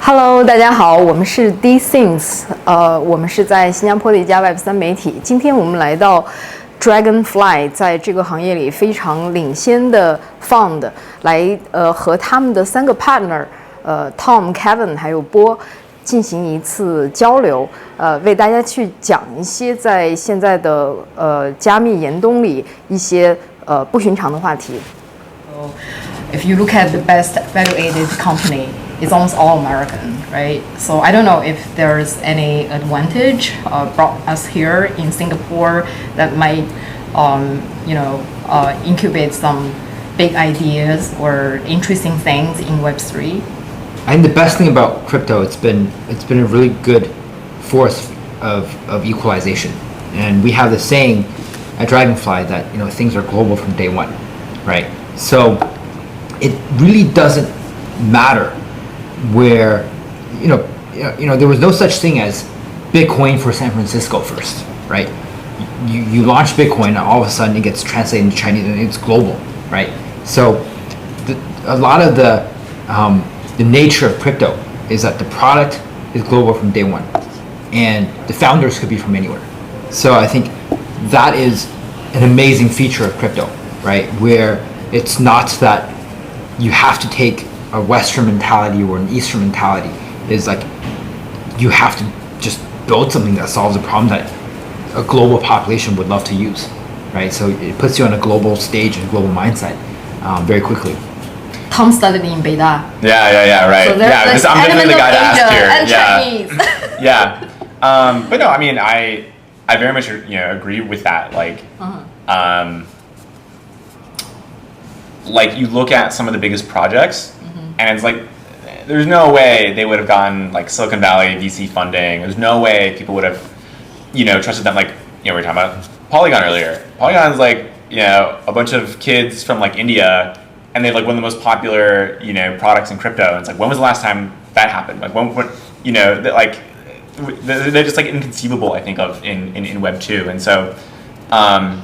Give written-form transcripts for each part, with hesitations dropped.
Hello， 大家好，我们是 D Things， 我们是在新加坡的一家 Web3 媒体。今天我们来到 Dragonfly， 在这个行业里非常领先的 fund， 来和他们的3个 partner，Tom、Kevin 还有波进行一次交流，为大家去讲一些在现在的加密严冬里一些不寻常的话题。If you look at the best valuated company, it's almost all American, right? So I don't know if there's any advantage brought us here in Singapore that might, incubate some big ideas or interesting things in Web3. I think the best thing about crypto, it's been a really good force of equalization, and we have the saying at Dragonfly that things are global from day one, right? So it really doesn't matter where there was no such thing as Bitcoin for San Francisco first, right? You launch Bitcoin and all of a sudden it gets translated into Chinese and it's global, right? So a lot of the nature of crypto is that the product is global from day one and the founders could be from anywhere. So I think that is an amazing feature of crypto, right? Where it's not that you have to take a Western mentality or an Eastern mentality. Is like you have to just build something that solves a problem that a global population would love to use, right? So it puts you on a global stage and a global mindset very quickly. Tom studied in Beida. Yeah, right. So I'm definitely the guy to ask here. And Chinese. Yeah. But no, I mean, I very much agree with that. Like you look at some of the biggest projects, and it's like there's no way they would have gotten like Silicon Valley VC funding. There's no way people would have trusted them. Like we were talking about Polygon earlier. Polygon's like a bunch of kids from like India, and they're like one of the most popular products in crypto. And it's like, when was the last time that happened? Like they're just like inconceivable, I think, of in Web 2. And so I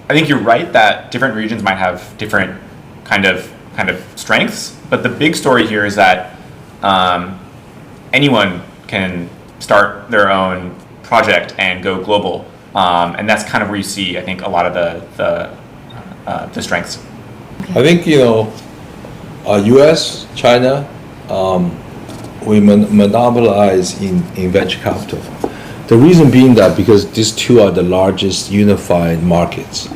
think you're right that different regions might have different kind of strengths, but the big story here is that anyone can start their own project and go global, and that's kind of where you see, I think, a lot of the strengths. I think U.S., China, we monopolize in venture capital. The reason being that because these two are the largest unified markets.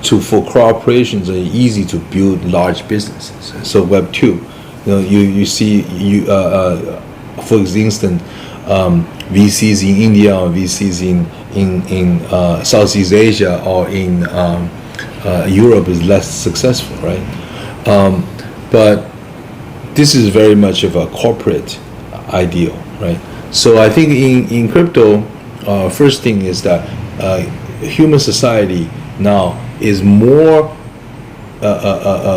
For corporations, it's easy to build large businesses. So Web 2, you see, for instance, VCs in India or VCs in Southeast Asia or in Europe is less successful, right? But this is very much of a corporate ideal, right? So I think in crypto, first thing is that human society now is more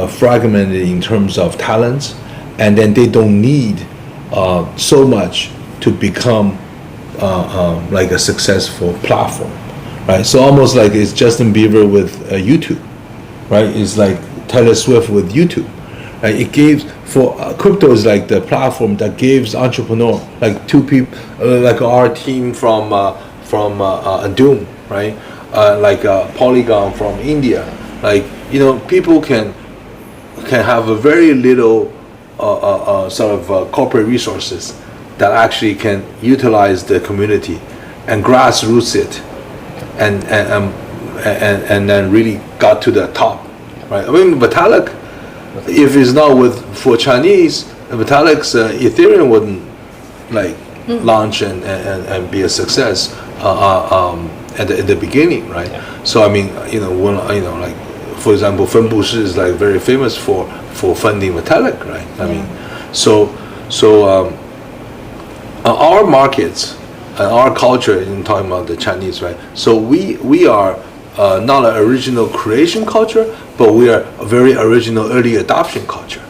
fragmented in terms of talents, and then they don't need so much to become like a successful platform, right? So almost like it's Justin Bieber with YouTube, right? It's like Taylor Swift with YouTube, right? It gives crypto is like the platform that gives entrepreneur, like two people, like our team from Doom, right? Like Polygon from India, like people can have a very little sort of corporate resources that actually can utilize the community and grassroots it, and then really got to the top, right? I mean, Vitalik, if it's not for Chinese, Vitalik's Ethereum wouldn't launch and be a success. At the beginning, right? Yeah. So I mean, like for example, Fenbushi is like very famous for funding Vitalik, right? I mean, so our markets and our culture, in talking about the Chinese, right? So we are not an original creation culture, but we are a very original early adoption culture,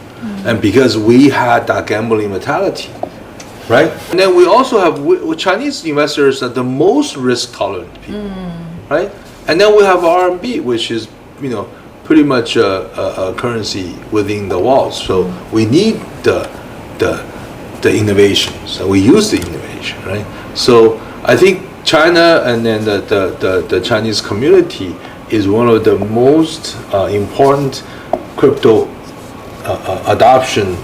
and because we had that gambling mentality. Right, and then we also have Chinese investors are the most risk tolerant people, right? And then we have RMB, which is pretty much a currency within the walls. So we need the the innovation. So we use the innovation, right? So I think China and then the Chinese community is one of the most important crypto adoption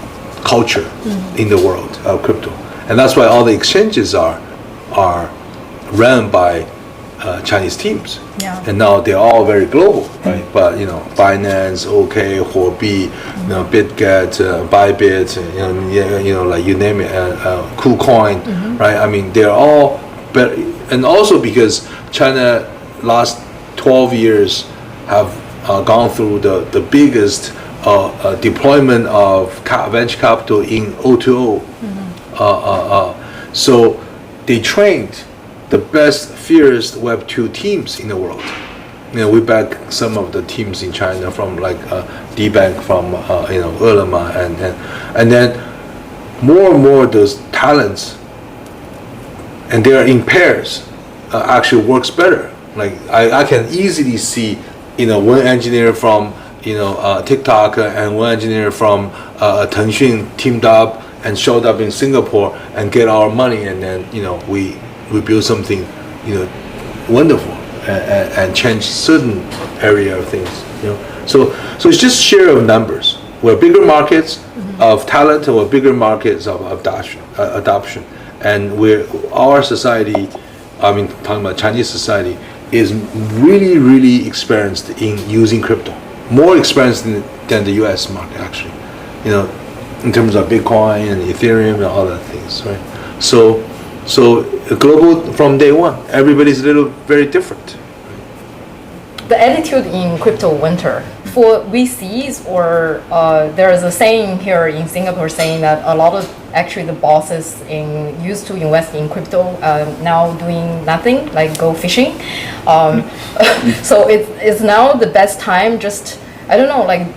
culture in the world of crypto, and that's why all the exchanges are run by Chinese teams. Yeah. And now they're all very global, right? But Binance, OK, Huobi, BitGet, Bybit, like you name it, KuCoin, right? I mean, they're all better, and also because China last 12 years have gone through the biggest deployment of venture capital in O2O. So they trained the best, fiercest Web2 teams in the world. We back some of the teams in China from like D-Bank, from Ele.me, and then more and more those talents, and they are in pairs, actually works better. Like I can easily see, one engineer from TikTok and one engineer from Tencent teamed up and showed up in Singapore and get our money, and then we build something wonderful and change certain area of things. So it's just share of numbers. We're bigger markets of talent, or bigger markets of adoption, and our society, I mean talking about Chinese society, is really, really experienced in using crypto, more experienced than the US market actually, in terms of Bitcoin and Ethereum and all that things, right? So global from day one, everybody's very different. The attitude in crypto winter for VCs, or there is a saying here in Singapore saying that a lot of actually the bosses used to invest in crypto now doing nothing, like go fishing. So it's now the best time. Just I don't know, like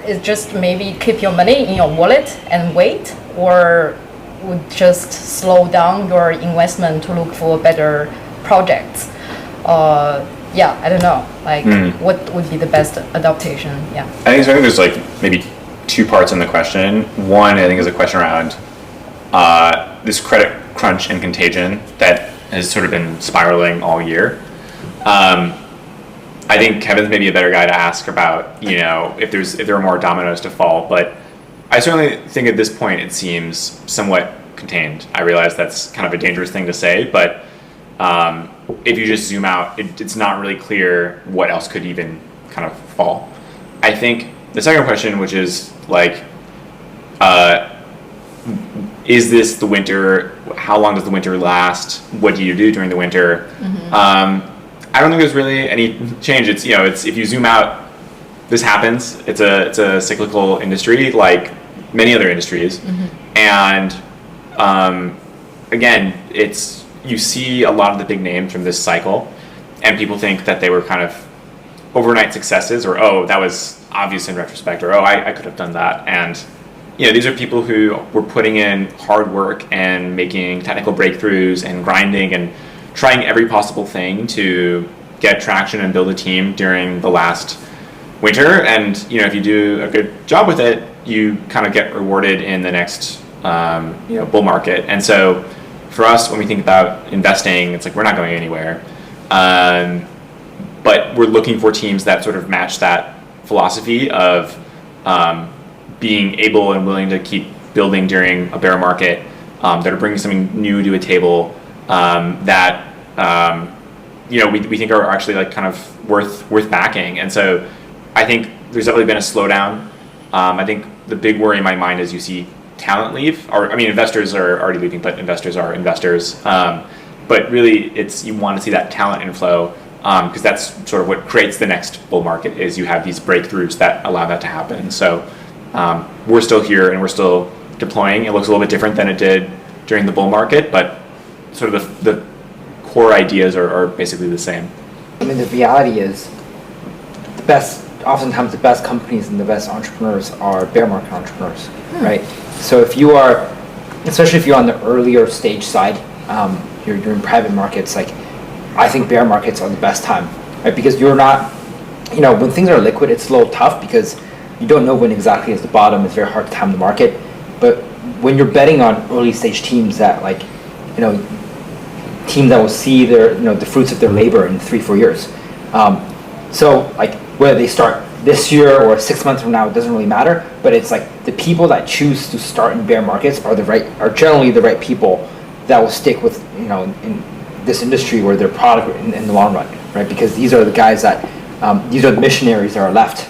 it's just maybe keep your money in your wallet and wait, or would just slow down your investment to look for better projects. Yeah, I don't know. Like, what would be the best adaptation? Yeah. I think there's like maybe two parts in the question. One, I think, is a question around this credit crunch and contagion that has sort of been spiraling all year. I think Kevin's maybe a better guy to ask about, if there are more dominoes to fall. But I certainly think at this point it seems somewhat contained. I realize that's kind of a dangerous thing to say, but if you just zoom out, it's not really clear what else could even kind of fall. I think the second question, which is like, is this the winter? How long does the winter last? What do you do during the winter? I don't think there's really any change. It's if you zoom out, this happens. It's a cyclical industry like many other industries, and again, you see a lot of the big names from this cycle, and people think that they were kind of overnight successes, or that was obvious in retrospect, or I could have done that. And these are people who were putting in hard work and making technical breakthroughs and grinding and trying every possible thing to get traction and build a team during the last winter. And if you do a good job with it, you kind of get rewarded in the next bull market. And so for us, when we think about investing, it's like we're not going anywhere. But we're looking for teams that sort of match that philosophy of being able and willing to keep building during a bear market, that are bringing something new to a table, that we think are actually like kind of worth backing. And so I think there's definitely been a slowdown. I think the big worry in my mind is you see talent leave, investors are already leaving, but investors are investors. But really, you want to see that talent inflow, because that's sort of what creates the next bull market. Is you have these breakthroughs that allow that to happen. So we're still here and we're still deploying. It looks a little bit different than it did during the bull market, but sort of the core ideas are basically the same. The reality is, oftentimes the best companies and the best entrepreneurs are bear market entrepreneurs, right? So especially if you're on the earlier stage side, you're in private markets, like I think bear markets are the best time, right? Because you're not, when things are liquid, it's a little tough because you don't know when exactly is the bottom. It's very hard to time the market. But when you're betting on early stage teams that like, teams that will see their, the fruits of their labor in 3-4 years. So like whether they start this year or 6 months from now, it doesn't really matter. But it's like the people that choose to start in bear markets are generally the right people that will stick with, in this industry where their product in the long run, right? Because these are the guys that, these are the missionaries that are left.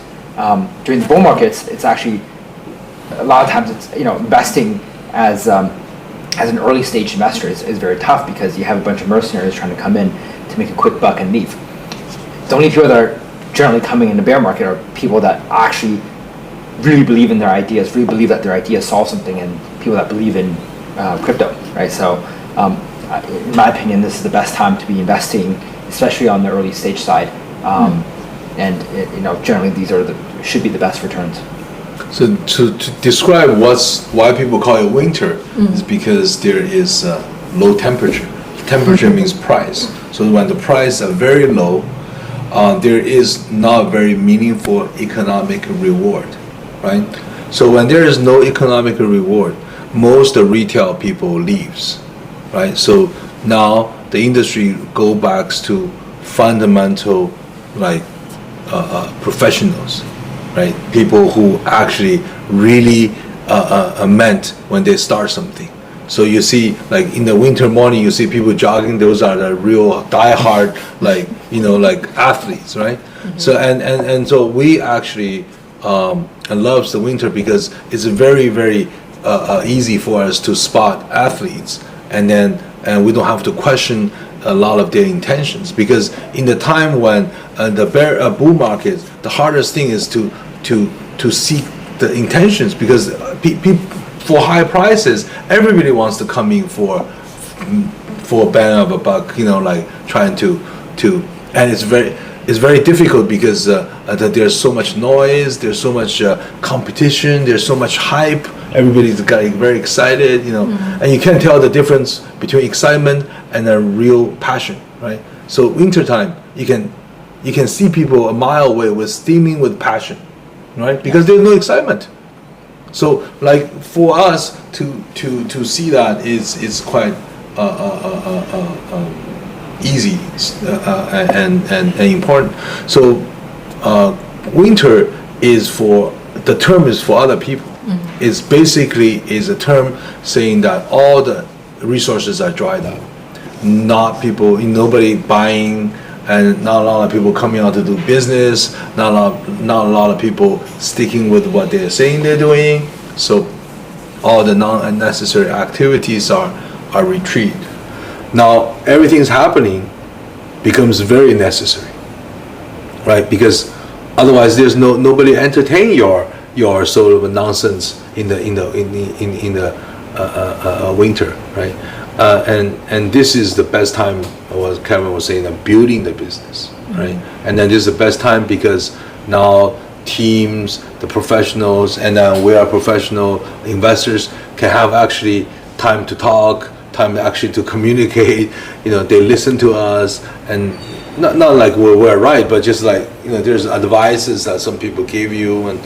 During the bull markets, it's actually, a lot of times it's, investing as an early stage investor is very tough because you have a bunch of mercenaries trying to come in to make a quick buck and leave. The only people that are generally coming in the bear market are people that actually really believe in their ideas, really believe that their ideas solve something, and people that believe in crypto, right? So in my opinion, this is the best time to be investing, especially on the early stage side. And generally these should be the best returns. So to describe why people call it winter is because there is low temperature. Temperature means price. So when the prices are very low, there is not very meaningful economic reward, right? So when there is no economic reward, most of the retail people leaves, right? So now the industry go back to fundamental like professionals, right? People who actually really meant when they start something. So you see, like in the winter morning, you see people jogging. Those are the real diehard, like athletes, right? So and so we actually loves the winter because it's very very easy for us to spot athletes, and we don't have to question a lot of their intentions, because in the time when the bull market, the hardest thing is to seek the intentions, because for high prices, everybody wants to come in for a bang of a buck, like trying to, and it's very difficult because that there's so much noise, there's so much competition, there's so much hype. Everybody's getting very excited, and you can't tell the difference between excitement and a real passion, right? So wintertime, you can see people a mile away with steaming with passion, right? Because there's no excitement. So like for us to see that is quite easy and important. So winter the term is for other people. It's basically is a term saying that all the resources are dried up. Nobody buying, and not a lot of people coming out to do business, not a lot of people sticking with what they're saying they're doing. So all the non-necessary activities are retreat. Now everything's happening becomes very necessary, right? Because otherwise there's nobody entertain your sort of nonsense in the winter, right? And this is the best time, what Kevin was saying, of building the business, right? And then this is the best time because now teams, the professionals, and then we are professional investors can have actually time to talk, time actually to communicate. They listen to us, and not like we're right, but just like there's advices that some people give you, and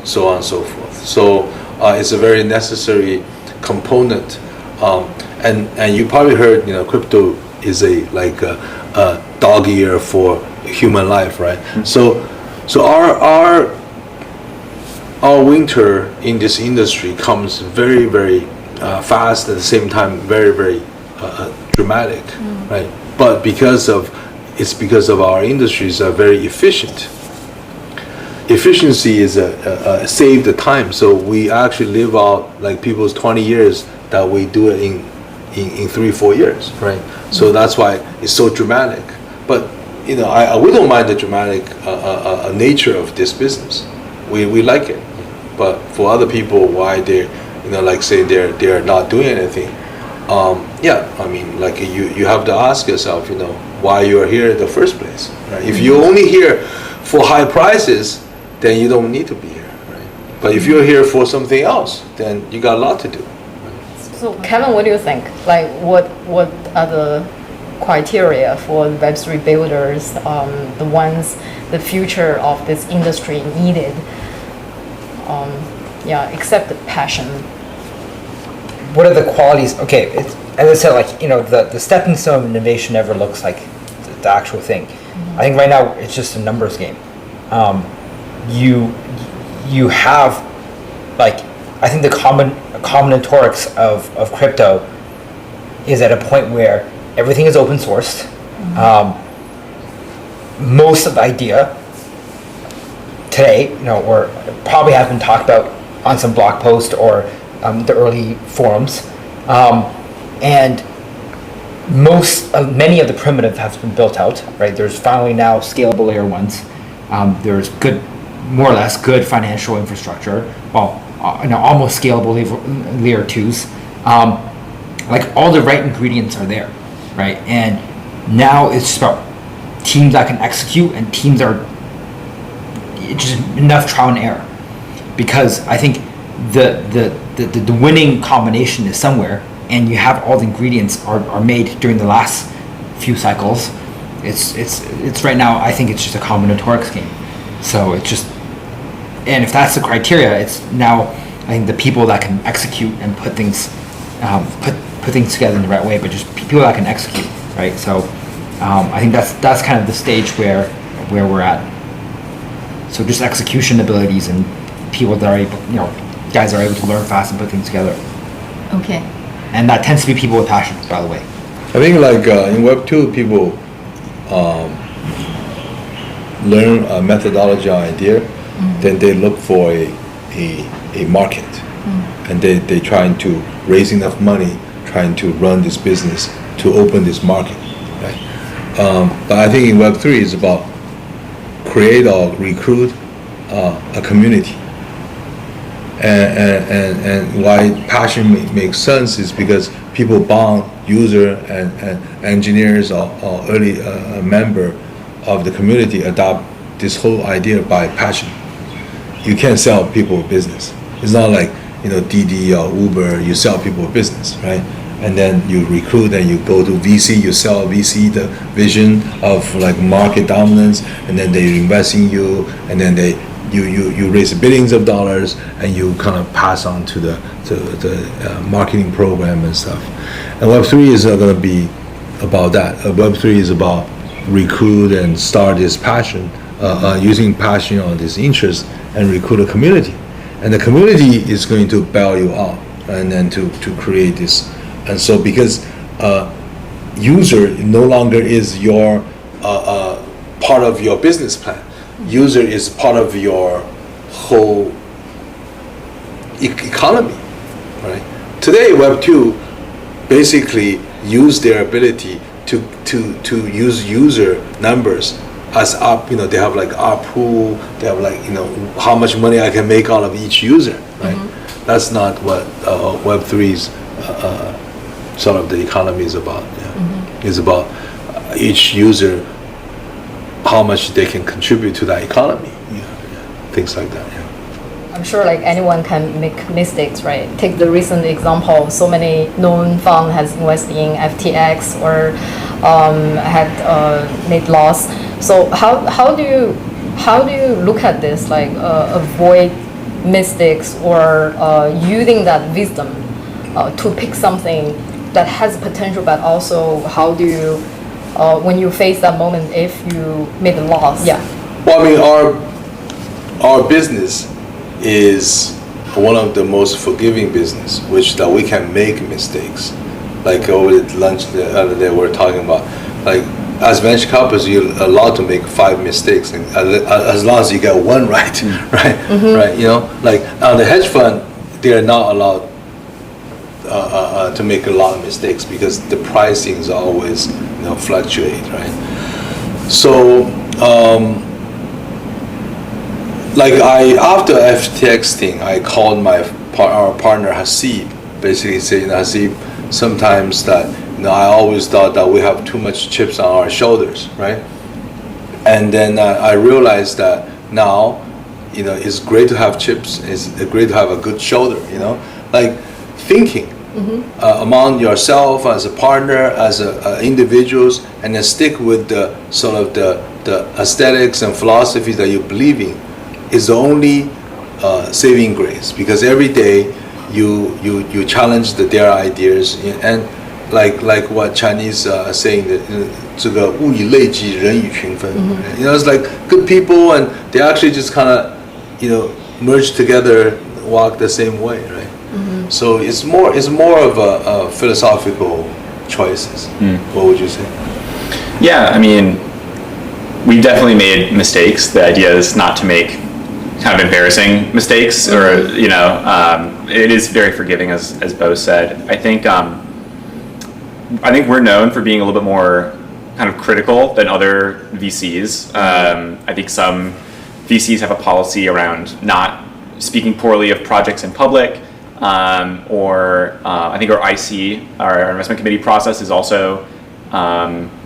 so on and so forth. So it's a very necessary component. And you probably heard, crypto is a dog ear for human life, right? So our winter in this industry comes very very fast, at the same time very very dramatic, right? But because of our industries are very efficient. Efficiency is save the time. So we actually live out like people's 20 years that we do it in 3-4 years, right? So that's why it's so dramatic. But we don't mind the dramatic nature of this business. We like it. But for other people, why they're like say they're not doing anything, you have to ask yourself, why you are here in the first place, right? If you're only here for high prices, then you don't need to be here, right? But if you're here for something else, then you got a lot to do. So Kevin, what do you think? Like, what are the criteria for Web3 builders? The future of this industry needed? Except the passion. what are the qualities? Okay, it's, as I said, like, you know, the stepping stone of innovation never looks like the actual thing. I think right now it's just a numbers game. You have, like, I think the combinatorics of crypto is at a point where everything is open sourced. Most of the idea today, you know, or probably has been talked about on some blog post or the early forums, and many of the primitive has been built out. Right, there's finally now scalable layer ones. There's good, more or less good financial infrastructure. Well, almost scalable layer twos. Like all the right ingredients are there, right? And now it's just about teams that can execute and teams that are just enough trial and error. Because I think the winning combination is somewhere, and you have all the ingredients are made during the last few cycles. It's right now, I think it's just a combinatorics game. So it's just, and if that's the criteria, it's now, I think the people that can execute and put things put things together in the right way, but just people that can execute, right? So I think that's kind of the stage where we're at. So just execution abilities and people that are able, guys are able to learn fast and put things together. Okay. And that tends to be people with passion, by the way. I think like in Web 2, people learn a methodology or idea, then they look for a market, and they trying to raise enough money, trying to run this business to open this market, right? But I think in Web 3 is about create or recruit a community. And why passion makes sense is because people bond user and engineers or early member of the community adopt this whole idea by passion. You can't sell people a business. It's not like Didi or Uber, you sell people a business, right? And then you recruit and you go to VC, you sell VC the vision of like market dominance, and then they invest in you, and then you raise billions of dollars, and you kind of pass on to the marketing program and stuff. And Web3 is going to be about that. Web3 is about recruit and start this passion, using passion or this interest, and recruit a community. And the community is going to bail you out, and then to create this. And so because user no longer is your part of your business plan. User is part of your whole economy, right? Today, Web 2 basically use their ability to use user numbers as up. They have like ARPU, they have like how much money I can make out of each user, right? That's not what Web 3's sort of the economy is about. Yeah. It's about each user, how much they can contribute to that economy, things like that. Yeah. I'm sure like anyone can make mistakes, right? Take the recent example, so many known fund has invested in FTX or had made loss. So how do you look at this, like avoid mistakes or using that wisdom to pick something that has potential, but also how do you when you face that moment if you made a loss? Yeah. Well, I mean, our business is one of the most forgiving business, which that we can make mistakes. Like over at lunch the other day, we were talking about, like as venture capitalists, you're allowed to make 5 mistakes, and as long as you get one right, right, right. Like on the hedge fund, they are not allowed to make a lot of mistakes because the pricings always fluctuate, right? So like after FTX thing, I called our partner Hasib, basically saying, Hasib, sometimes that I always thought that we have too much chips on our shoulders, right? And then I realized that now it's great to have chips, it's great to have a good shoulder, like thinking among yourself as a partner, as individuals, and then stick with the sort of the aesthetics and philosophies that you believe in is the only saving grace. Because every day you challenge their ideas, and like what Chinese are saying that 这个物以类聚，人以群分. It's like good people, and they actually just kind of merge together, walk the same way, right? So it's more of a philosophical choices. What would you say? Yeah, I mean, we've definitely made mistakes. The idea is not to make kind of embarrassing mistakes, or it is very forgiving, as Bo said. I think we're known for being a little bit more kind of critical than other VCs. I think some VCs have a policy around not speaking poorly of projects in public, or I think our IC, our investment committee process, is also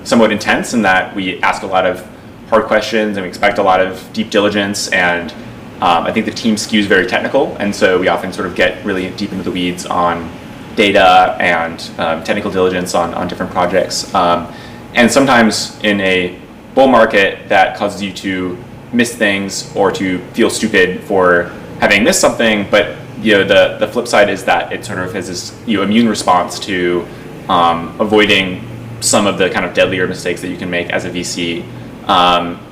somewhat intense in that we ask a lot of hard questions and we expect a lot of deep diligence, and I think the team skews very technical, and so we often sort of get really deep into the weeds on data and technical diligence on different projects. And sometimes in a bull market, that causes you to miss things or to feel stupid for having missed something, but the flip side is that it sort of has this immune response to avoiding some of the kind of deadlier mistakes that you can make as a VC.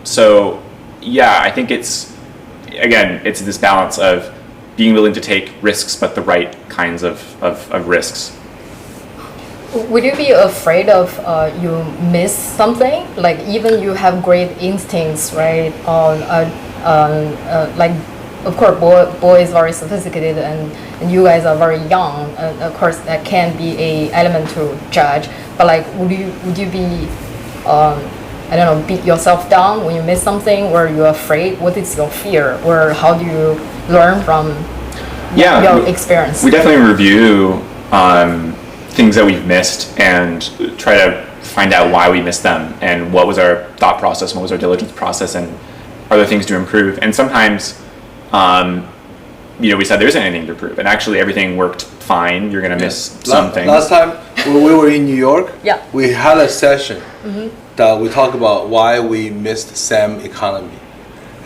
So yeah, I think it's this balance of being willing to take risks, but the right kinds of risks. Would you be afraid of you miss something? Like even you have great instincts, right? Like of course, Bo is very sophisticated, and you guys are very young. Of course, that can be a element to judge. But like, would you be I don't know, beat yourself down when you miss something, or you're afraid? What is your fear, or how do you learn from your experience? We definitely review things that we've missed and try to find out why we missed them and what was our thought process, what was our diligence process, and are there things to improve. And sometimes, we said there isn't anything to improve, and actually everything worked fine. You're going to miss something. Last time when we were in New York, we had a session that we talked about why we missed SAM economy.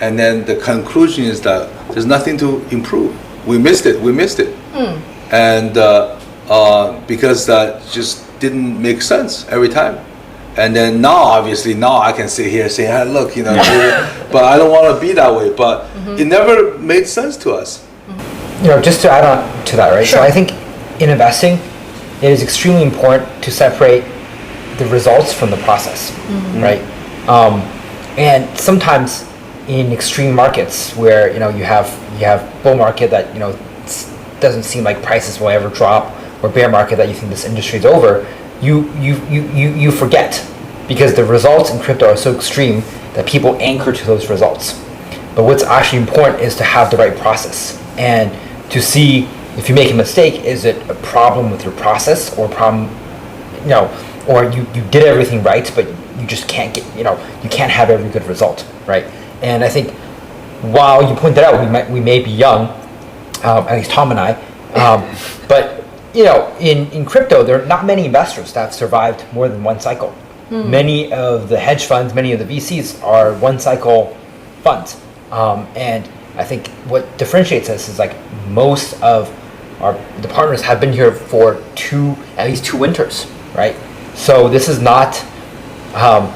And then the conclusion is that there's nothing to improve. We missed it. And because that just didn't make sense every time. And then now I can sit here saying, hey, look, but I don't want to be that way. But it never made sense to us. Just to add on to that, right? Sure. So I think in investing, it is extremely important to separate the results from the process, right? And sometimes in extreme markets where you have bull market that doesn't seem like prices will ever drop, or bear market that you think this industry is over, you forget, because the results in crypto are so extreme that people anchor to those results. But what's actually important is to have the right process, and to see if you make a mistake, is it a problem with your process, or or you did everything right, but you just can't get, you can't have every good result, right? And I think while you pointed out we may be young, at least Tom and I, but in crypto, there are not many investors that have survived more than one cycle. Many of the hedge funds, many of the VCs are one cycle funds, and I think what differentiates us is like most of the partners have been here for at least two winters, right? So this is not, like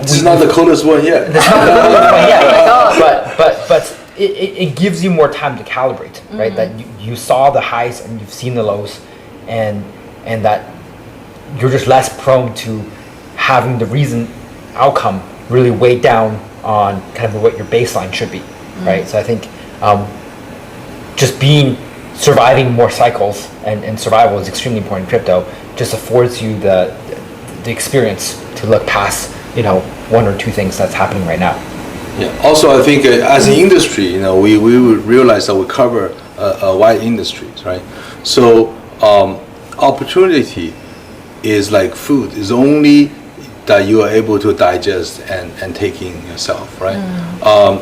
This is not the coolest one yet. This is not the coolest one yet, but it gives you more time to calibrate, right? That you saw the highs and you've seen the lows, and that you're just less prone to having the recent outcome really weighed down on kind of what your baseline should be, right? So I think just surviving more cycles and survival is extremely important in crypto. Just affords you the experience to look past one or two things that's happening right now. Yeah. Also, I think as an industry, we realize that we cover a wide industries, right? So opportunity is like food. It's only that you are able to digest and take in yourself, right?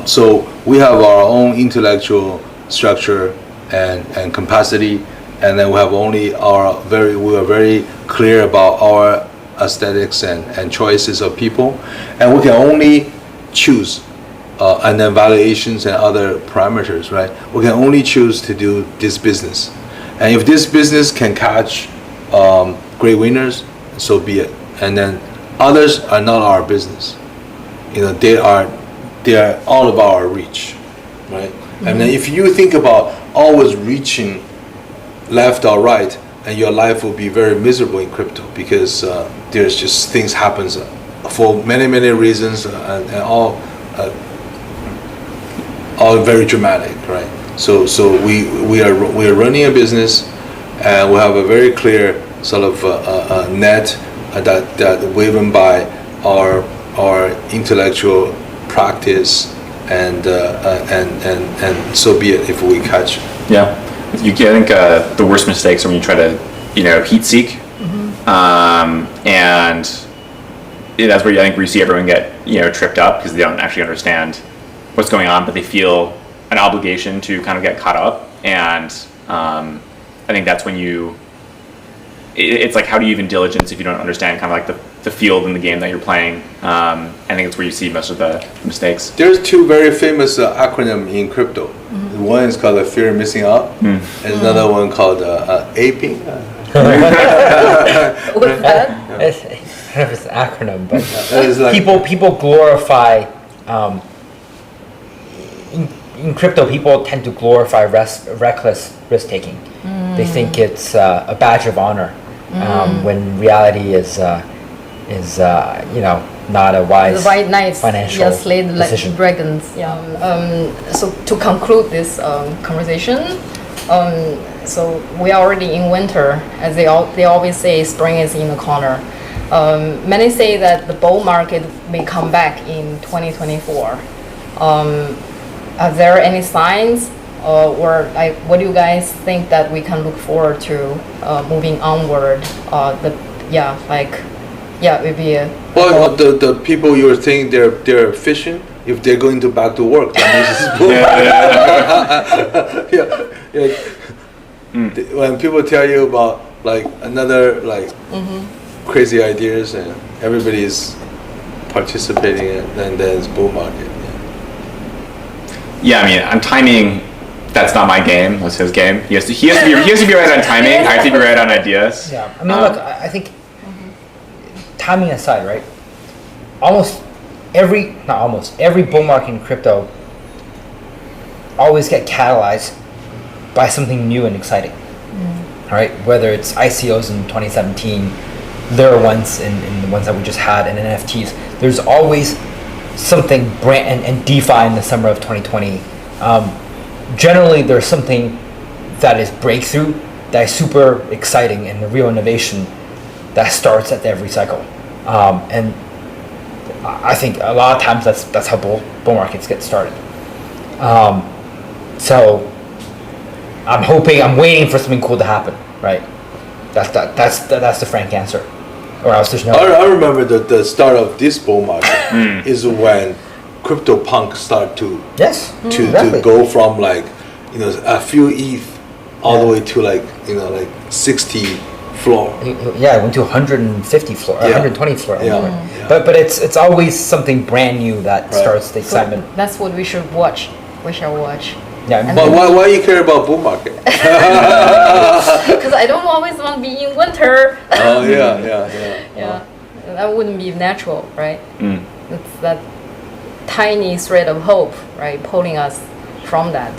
So we have our own intellectual structure and capacity, and then we have we are very clear about our aesthetics and choices of people, and we can only choose and then valuations and other parameters, right? We can only choose to do this business, and if this business can catch great winners, so be it. And then others are not our business. They are all about our reach, right? And then if you think about always reaching left or right, and your life will be very miserable in crypto, because there's just things happens for many reasons, and all very dramatic, right? So we are running a business, and we have a very clear sort of net that woven by our intellectual practice, and so be it if we catch. Yeah, I think the worst mistakes are when you try to heat seek, and that's where I think we see everyone get tripped up, because they don't actually understand what's going on, but they feel an obligation to kind of get caught up, and I think that's when it's like, how do you even diligence if you don't understand kind of like the field and the game that you're playing? I think it's where you see most of the mistakes. There's two very famous acronyms in crypto. One is called fear of missing out, and another one called aping. What's that? I don't know if it's an acronym, but It's like- people glorify in crypto. People tend to glorify reckless risk taking. They think it's a badge of honor, when reality is not a wise The white knights, financial slayed like decision. dragons. Yeah. So to conclude this conversation, so we are already in winter, as they always say, spring is in the corner. Many say that the bull market may come back in 2024. Are there any signs, or like, what do you guys think that we can look forward to moving onward? Maybe a Well, the people you're saying they're efficient. If they're going back to work, that means it's boom. When people tell you about like another like crazy ideas, and everybody's participating in it, then there's bull market. Yeah, I mean, on timing, that's not my game. That's his game. He has to be right on timing. I have to be right on ideas. Yeah, I mean, look, I think timing aside, right? Every bull market in crypto always get catalyzed by something new and exciting. All right, whether it's ICOs in 2017, there are ones in the ones that we just had, and NFTs. There's always something brand and DeFi in the summer of 2020. Generally, there's something that is breakthrough, that is super exciting, and the real innovation that starts at every cycle. And I think a lot of times that's how bull markets get started. So I'm waiting for something cool to happen, right? That's the frank answer, or else there's no. I remember the start of this bull market is when CryptoPunk start to exactly. go from like a few ETH all the way to like 60 floor. Yeah, it went to 150 floor, 120 floor. Yeah. But it's always something brand new that starts the excitement. So that's what we should watch. We shall watch. Yeah, But why you care about bull market? Because I don't always want to be in winter. Oh yeah. Yeah, that wouldn't be natural, right? It's that tiny thread of hope, right, pulling us from that.